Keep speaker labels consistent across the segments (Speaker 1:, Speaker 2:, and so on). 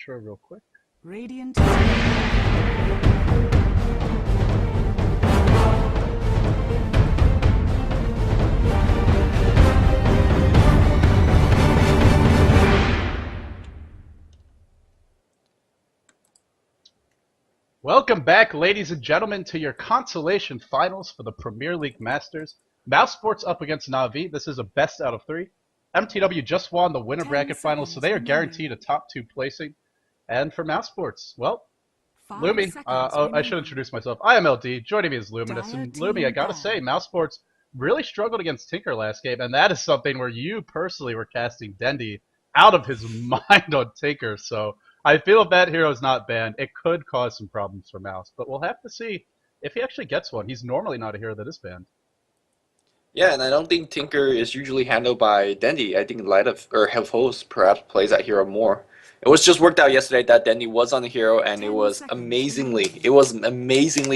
Speaker 1: intro real quick.
Speaker 2: Radiant.
Speaker 1: Welcome back, ladies and gentlemen, to your consolation finals for the Premier League Masters. Mouse Sports up against Na'Vi. This is a best out of three. MTW just won the winner bracket finals, so they are guaranteed a top two placing. And for Mouse Sports, well, Lumi, I should introduce myself. I am LD. Joining me is Luminous. And Lumi, I gotta say, Mouse Sports really struggled against Tinker last game, and that is something where you personally were casting Dendi out of his mind on Tinker. So I feel if that hero is not banned, it could cause some problems for Mouse. But we'll have to see if he actually gets one. He's normally not a hero that is banned.
Speaker 3: Yeah, and I don't think Tinker is usually handled by Dendi. I think Light of or Have Host perhaps plays that hero more. It was just worked out yesterday that Dendi was on the hero, and it was amazingly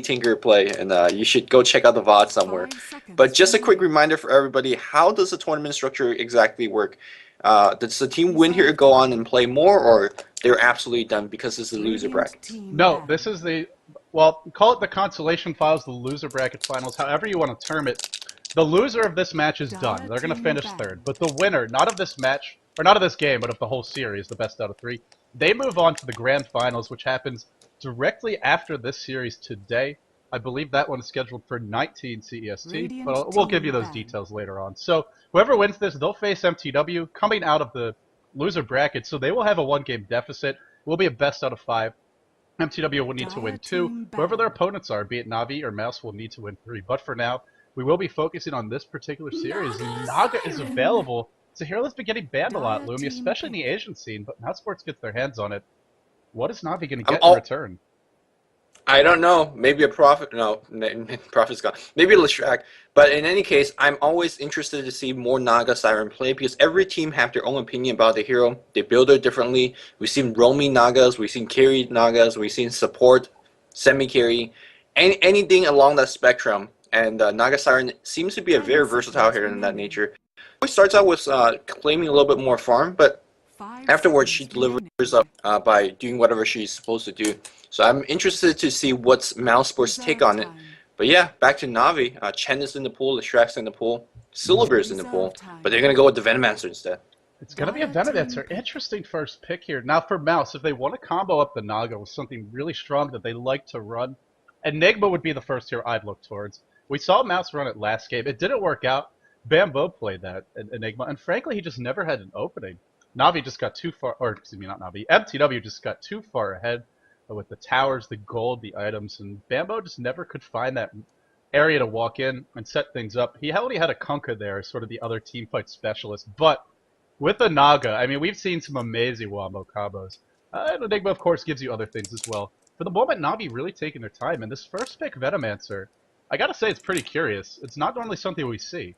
Speaker 3: Tinker play, and you should go check out the VOD somewhere. But just a quick reminder for everybody: how does the tournament structure exactly work? Does the team win here go on and play more, or they're absolutely done because this is a loser bracket?
Speaker 1: No, this is the, well, call it the consolation finals, the loser bracket finals, however you want to term it. The loser of this match is done. They're going to finish third. But the winner, not of this match, or not of this game, but of the whole series, the best out of three, they move on to the grand finals, which happens directly after this series today. I believe that one is scheduled for 19 CEST, but we'll give you those details later on. So whoever wins this, they'll face MTW coming out of the loser bracket, so they will have a one-game deficit. It will be a best out of five. MTW will need to win two. Whoever their opponents are, be it Na'Vi or Mouse, will need to win three. But for now, we will be focusing on this particular series. Naga is available. It's a hero that's been getting banned a lot, Lumi, especially in the Asian scene, but now Sports gets their hands on it. What is Na'Vi going to get in return?
Speaker 3: I don't know. Maybe a Prophet. No, Prophet's gone. Maybe a Leshrac. But in any case, I'm always interested to see more Naga Siren play because every team have their own opinion about the hero. They build it differently. We've seen roaming Nagas. We've seen carry Nagas. We've seen support, semi-carry, anything along that spectrum. And Naga Siren seems to be a very versatile hero in that nature. It starts out with claiming a little bit more farm, but afterwards she delivers up by doing whatever she's supposed to do. So I'm interested to see what's Mouse Sports' take on it. But yeah, back to Na'Vi. Chen is in the pool, Leshrac's in the pool, Silver's in the pool, but they're going to go with the Venomancer instead.
Speaker 1: It's going to be a Venomancer. Interesting first pick here. Now for Mouse, if they want to combo up the Naga with something really strong that they like to run, Enigma would be the first hero I'd look towards. We saw Mouse run it last game. It didn't work out. Bambo played that Enigma, and frankly, he just never had an opening. Na'Vi just got too far, or excuse me, not Na'Vi. MTW just got too far ahead with the towers, the gold, the items, and Bambo just never could find that area to walk in and set things up. He only had a Kunkka there as sort of the other team fight specialist, but with the Naga, I mean, we've seen some amazing wombo combos. And Enigma, of course, gives you other things as well. For the moment, Na'Vi really taking their time, and this first pick, Venomancer, I gotta say, it's pretty curious. It's not normally something we see.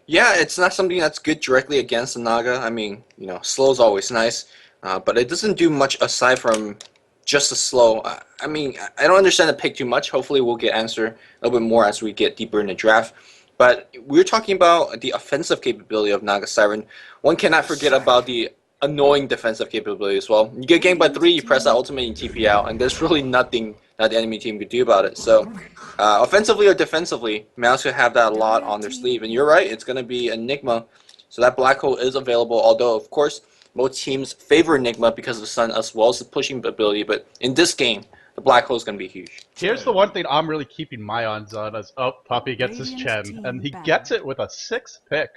Speaker 3: Yeah, it's not something that's good directly against the Naga. I mean, slow's always nice, but it doesn't do much aside from just a slow. I mean, I don't understand the pick too much. Hopefully we'll get answer a little bit more as we get deeper in the draft. But we're talking about the offensive capability of Naga Siren. One cannot forget about the annoying defensive capability as well. You get ganked by 3, you press that ultimate in TPL, and there's really nothing that the enemy team could do about it. So, offensively or defensively, Mouse could have that a lot on their sleeve. And you're right, it's going to be Enigma. So that black hole is available, although, of course, most teams favor Enigma because of the Sun as well as the pushing ability. But in this game, the black hole is going to be huge.
Speaker 1: Here's the one thing I'm really keeping my eyes on is, Puppy gets his Chen, and he gets it with a 6th pick.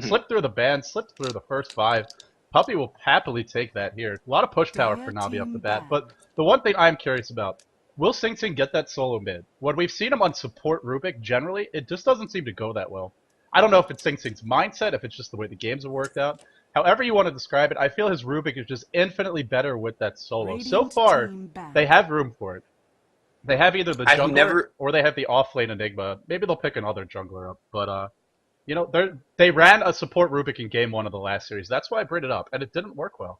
Speaker 1: Slipped through the ban, slipped through the first 5. Puppy will happily take that here. A lot of push power for Na'Vi off the bat, but the one thing I'm curious about, will Sing Sing get that solo mid? When we've seen him on support Rubik, generally, it just doesn't seem to go that well. I don't know if it's Sing Sing's mindset, if it's just the way the games have worked out. However you want to describe it, I feel his Rubik is just infinitely better with that solo. So far, they have room for it. They have either the jungler or they have the off-lane Enigma. Maybe they'll pick another jungler up, but they ran a support Rubik in game 1 of the last series. That's why I brought it up, and it didn't work well.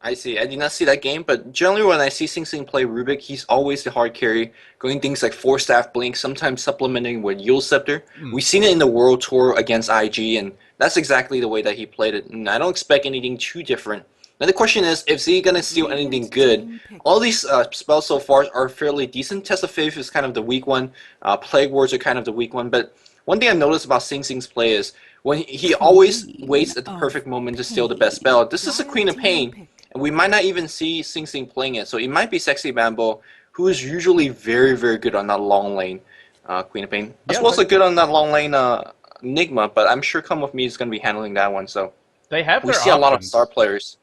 Speaker 3: I see. I did not see that game, but generally when I see Sing Sing play Rubik, he's always the hard carry, going things like 4-staff blink, sometimes supplementing with Yule Scepter. We've seen it in the World Tour against IG, and that's exactly the way that he played it. And I don't expect anything too different Now the question is he gonna steal anything good? All these spells so far are fairly decent. Test of Faith is kind of the weak one. Plague Words are kind of the weak one. But one thing I've noticed about Sing Sing's play is when he always waits at the perfect moment to steal the best spell. This is a Queen of Pain, and we might not even see Sing Sing playing it. So it might be Sexy Bambo, who is usually very, very good on that long lane Queen of Pain. As well as good on that long lane Enigma, but I'm sure Come With Me is going to be handling that one. So
Speaker 1: They have
Speaker 3: we
Speaker 1: their
Speaker 3: see a lot of
Speaker 1: options.
Speaker 3: star players.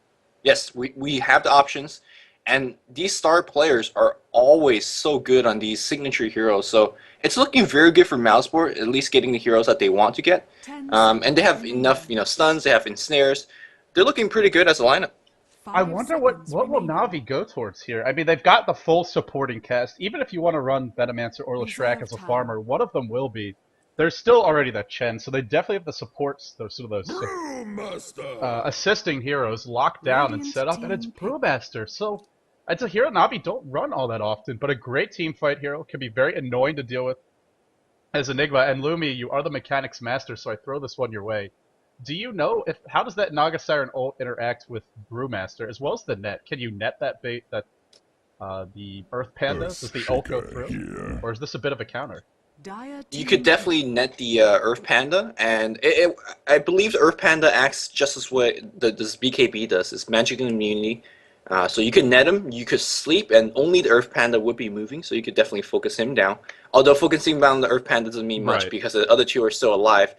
Speaker 3: Yes, we have the options, and these star players are always so good on these signature heroes. So it's looking very good for Mouseboard, at least getting the heroes that they want to get. And they have enough, stuns. They have ensnares. They're looking pretty good as a lineup.
Speaker 1: I wonder what will Navi go towards here. I mean, they've got the full supporting cast. Even if you want to run Venomancer or Leshrac as a farmer, one of them will be. There's still already that Chen, so they definitely have the supports, those assisting heroes locked down and set up, and it's Brewmaster. So it's a hero Navi don't run all that often, but a great team fight hero can be very annoying to deal with as Enigma. And Lumi, you are the mechanics master, so I throw this one your way. Do you know how does that Naga Siren ult interact with Brewmaster as well as the net? Can you net that bait that the Earth Panda? Does the ult go through, or is this a bit of a counter?
Speaker 3: You could definitely net the Earth Panda, and I believe the Earth Panda acts just as what this BKB does. It's magic immunity. So you could net him, you could sleep, and only the Earth Panda would be moving, so you could definitely focus him down. Although focusing down the Earth Panda doesn't mean much because the other two are still alive.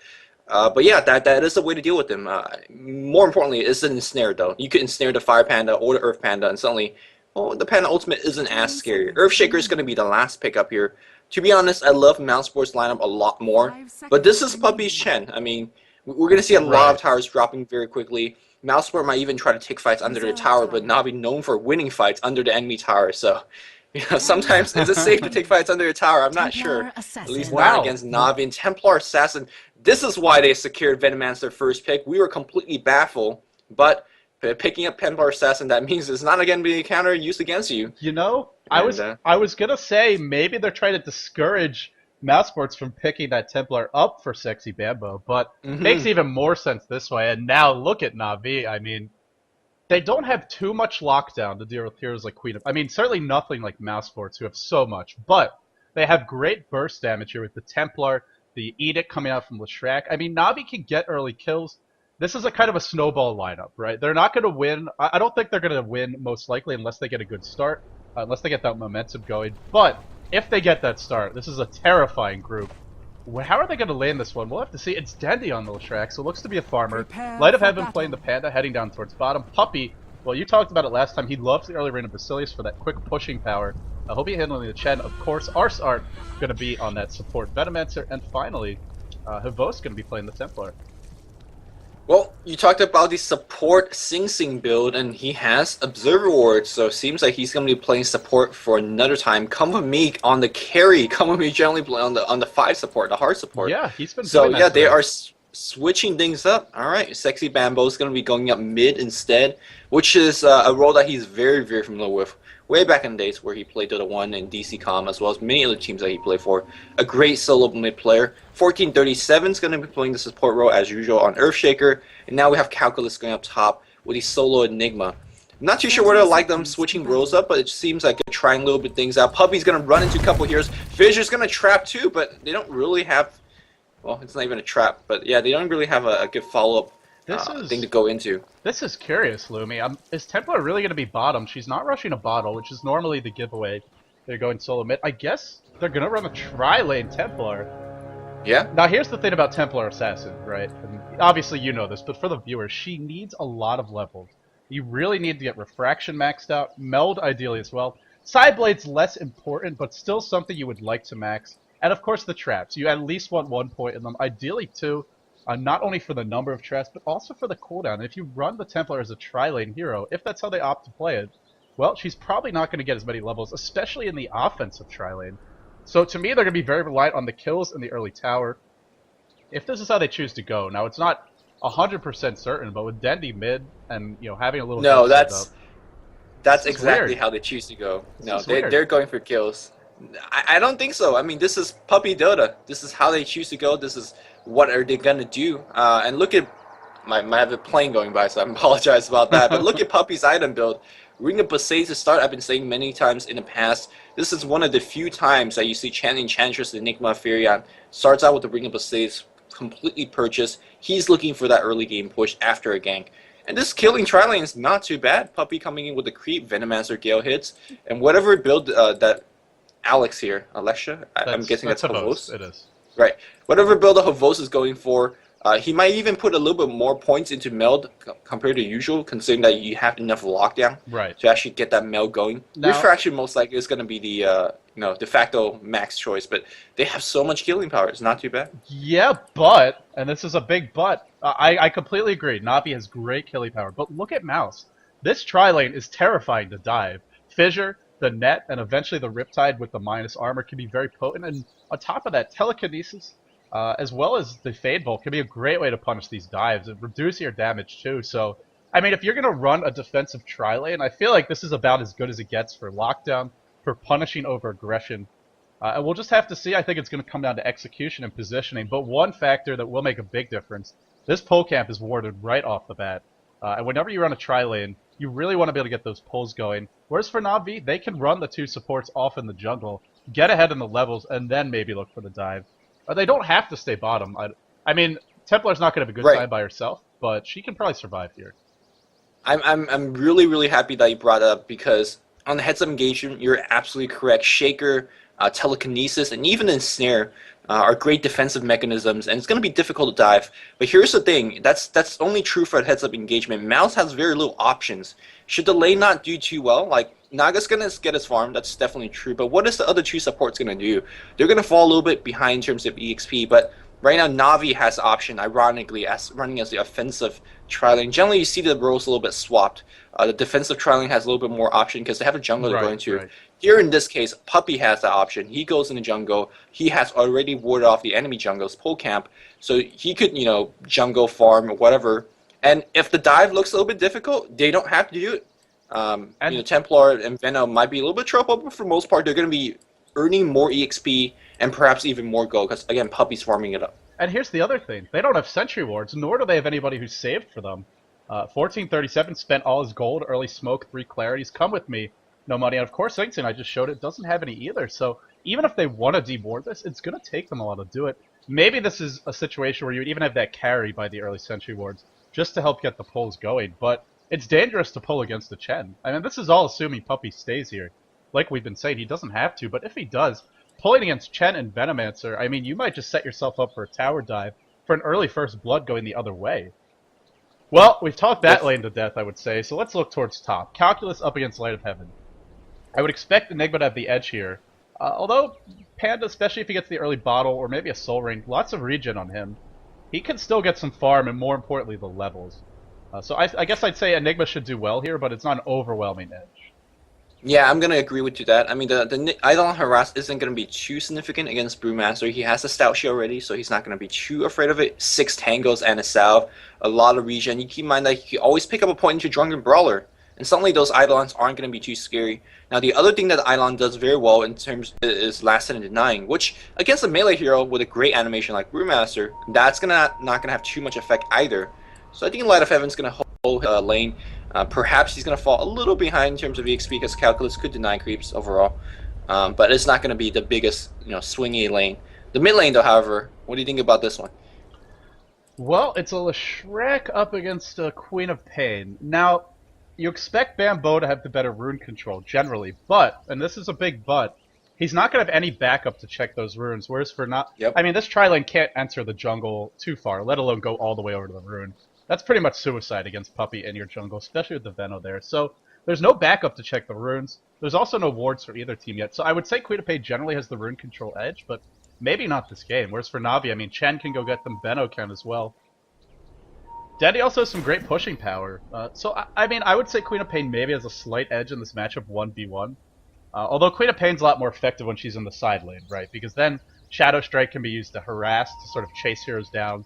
Speaker 3: But yeah, that is a way to deal with them. More importantly, it's an ensnare though. You could ensnare the Fire Panda or the Earth Panda, and suddenly, the Panda Ultimate isn't as scary. Earthshaker is going to be the last pick up here. To be honest, I love Mousesport's lineup a lot more, but this is Puppy's Chen. I mean, we're going to see a lot of towers dropping very quickly. Mouseport might even try to take fights under the tower, but Navi known for winning fights under the enemy tower, so sometimes is it safe to take fights under the tower? I'm not sure. At least not against Navi and Templar Assassin. This is why they secured Venomancer first pick. We were completely baffled, but picking up Templar Assassin, that means it's not going to be a counter used against you.
Speaker 1: You know, I was gonna say maybe they're trying to discourage Mousesports from picking that Templar up for Sexy Bambo, but makes even more sense this way. And now look at Navi. I mean, they don't have too much lockdown to deal with heroes like Queen of... I mean, certainly nothing like Mousesports, who have so much, but they have great burst damage here with the Templar, the Edict coming out from Leshrac. I mean, Navi can get early kills. This is a kind of a snowball lineup, right? They're not going to win. I don't think they're going to win, most likely, unless they get a good start, unless they get that momentum going. But if they get that start, this is a terrifying group. How are they going to land this one? We'll have to see. It's Dendy on the Leshrac, so it looks to be a farmer. Light of Heaven playing the Panda, heading down towards bottom. Puppy, well, you talked about it last time. He loves the early reign of Basilius for that quick pushing power. I hope he's handling the Chen. Of course, Arsart going to be on that support Venomancer. And finally, Havos going to be playing the Templar.
Speaker 3: Well, you talked about the support Sing Sing build, and he has Observer Ward, so it seems like he's going to be playing support for another time. Come With Me on the carry. Come With Me generally play on the 5 support, the hard support.
Speaker 1: Yeah, he's been
Speaker 3: so
Speaker 1: doing that
Speaker 3: yeah, they
Speaker 1: today.
Speaker 3: are switching things up. All right, Sexy Bambo is going to be going up mid instead, which is a role that he's very, very familiar with. Way back in the days where he played Dota 1 and DC-Com, as well as many other teams that he played for. A great solo mid player. 1437 is going to be playing the support role as usual on Earthshaker. And now we have Calculus going up top with the solo Enigma. I'm not too sure whether I like them switching roles up, but it seems like they're trying a little bit things out. Puppy's going to run into a couple heroes. Fisssure's going to trap too, but they don't really have... Well, it's not even a trap, but yeah, they don't really have a good follow-up thing to go into.
Speaker 1: This is curious, Lumi. Is Templar really going to be bottom? She's not rushing a bottle, which is normally the giveaway. They're going solo mid. I guess they're going to run a tri-lane Templar.
Speaker 3: Yeah.
Speaker 1: Now, here's the thing about Templar Assassin, right? And obviously, you know this, but for the viewers, she needs a lot of levels. You really need to get Refraction maxed out, Meld ideally as well. Sideblade's less important, but still something you would like to max. And of course, the traps. You at least want 1 point in them, ideally 2. Not only for the number of traps, but also for the cooldown. And if you run the Templar as a tri-lane hero, if that's how they opt to play it, well, she's probably not going to get as many levels, especially in the offensive tri-lane. So to me, they're going to be very reliant on the kills in the early tower. If this is how they choose to go, now it's not 100% certain, but with Dendy mid and having a little
Speaker 3: that's exactly how they choose to go. No, they're going for kills. I don't think so. I mean, this is Puppy Dota. This is how they choose to go. This is what are they gonna do. And look at might have a plane going by, so I apologize about that. But look at Puppy's item build. Ring of Besaid to start, I've been saying many times in the past, this is one of the few times that you see Chan Enchantress Enigma Furion starts out with the Ring of Besaid completely purchased. He's looking for that early game push after a gank. And this killing tri-lane is not too bad. Puppy coming in with the creep, Venomancer Gale hits, and whatever build that Alex here, Alexia, I'm guessing that's Havos.
Speaker 1: It is.
Speaker 3: Right. Whatever build that Havos is going for, he might even put a little bit more points into meld compared to usual, considering that you have enough lockdown to actually get that meld going.
Speaker 1: Now,
Speaker 3: Refraction most likely is going to be the de facto max choice, but they have so much healing power. It's not too bad.
Speaker 1: Yeah, but, and this is a big but, I completely agree. Navi has great killing power, but look at Mouse. This tri-lane is terrifying to dive. Fissure, the net, and eventually the Riptide with the minus armor can be very potent, and on top of that, Telekinesis, as well as the Fade Bolt, can be a great way to punish these dives and reduce your damage too. So, I mean, if you're going to run a defensive tri-lane, I feel like this is about as good as it gets for lockdown, for punishing over aggression. And we'll just have to see. I think it's going to come down to execution and positioning. But one factor that will make a big difference, this pole camp is warded right off the bat. And whenever you run a tri-lane, you really want to be able to get those pulls going. Whereas for Na'Vi, they can run the two supports off in the jungle, get ahead in the levels, and then maybe look for the dive. They don't have to stay bottom. I mean, Templar's not going to have a good time by herself, but she can probably survive here.
Speaker 3: I'm really, really happy that you brought it up, because on the heads-up engagement, you're absolutely correct. Shaker, Telekinesis, and even Ensnare are great defensive mechanisms, and it's going to be difficult to dive. But here's the thing, that's only true for a heads-up engagement. Mouse has very little options. Should the lane not do too well, like, Naga's going to get his farm, that's definitely true, but what is the other two supports going to do? They're going to fall a little bit behind in terms of EXP, but right now Na'Vi has the option, ironically, as running as the offensive tri-lane. Generally, you see the roles a little bit swapped. The defensive tri-lane has a little bit more option because they have a jungle they're going to. Here in this case, Puppy has that option. He goes in the jungle. He has already warded off the enemy jungle's pole camp, so he could, jungle farm or whatever. And if the dive looks a little bit difficult, they don't have to do it. Templar and Venom might be a little bit trouble, but for the most part, they're going to be earning more EXP and perhaps even more gold, because, again, Puppy's farming it up.
Speaker 1: And here's the other thing. They don't have sentry wards, nor do they have anybody who's saved for them. 1437 spent all his gold, early smoke, 3 clarities. Come with me, no money. And of course, Sanctin, I just showed it, doesn't have any either. So even if they want to deward this, it's going to take them a while to do it. Maybe this is a situation where you would even have that carry by the early sentry wards just to help get the pulls going. But it's dangerous to pull against the Chen. I mean, this is all assuming Puppy stays here. Like we've been saying, he doesn't have to, but if he does, pulling against Chen and Venomancer, I mean, you might just set yourself up for a tower dive for an early first blood going the other way. Well, we've talked that lane to death, I would say, so let's look towards top. Calculus up against Light of Heaven. I would expect Enigma to have the edge here. Although, Panda, especially if he gets the early bottle or maybe a soul ring, lots of regen on him. He can still get some farm and, more importantly, the levels. So I guess I'd say Enigma should do well here, but it's not an overwhelming edge.
Speaker 3: Yeah, I'm going to agree with you that. I mean, the Eidolon Harass isn't going to be too significant against Brewmaster. He has a Stout Shield already, so he's not going to be too afraid of it. 6 Tangos and a Salve, a lot of regen. You keep in mind that he can always pick up a point into Drunken Brawler, and suddenly those Eidolons aren't going to be too scary. Now, the other thing that the Eidolon does very well in terms is Last Stand and Denying, which, against a melee hero with a great animation like Brewmaster, that's not going to have too much effect either. So I think Light of Heaven's going to hold lane. Perhaps he's going to fall a little behind in terms of EXP because Calculus could deny creeps overall. But it's not going to be the biggest, swingy lane. The mid lane, though, however, what do you think about this one?
Speaker 1: Well, it's a Leshrac up against a Queen of Pain. Now, you expect Bambo to have the better rune control, generally, but, and this is a big but, he's not going to have any backup to check those runes, whereas for not...
Speaker 3: Yep.
Speaker 1: I mean, this tri-lane can't enter the jungle too far, let alone go all the way over to the rune. That's pretty much suicide against Puppy in your jungle, especially with the Veno there. So there's no backup to check the runes. There's also no wards for either team yet. So I would say Queen of Pain generally has the rune control edge, but maybe not this game. Whereas for Na'Vi, I mean, Chen can go get them, Veno can as well. Daddy also has some great pushing power. I mean, I would say Queen of Pain maybe has a slight edge in this matchup 1v1. Although Queen of Pain's a lot more effective when she's in the side lane, right? Because then Shadow Strike can be used to harass, to sort of chase heroes down.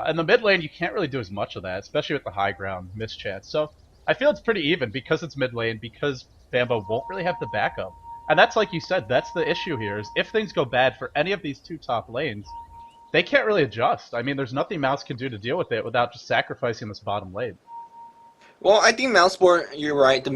Speaker 1: In the mid lane, you can't really do as much of that, especially with the high ground mischance. So I feel it's pretty even because it's mid lane, because Bambo won't really have the backup. And that's like you said, that's the issue here, is if things go bad for any of these two top lanes, they can't really adjust. I mean, there's nothing Mouse can do to deal with it without just sacrificing this bottom lane.
Speaker 3: Well, I think Mouseboard, you're right. The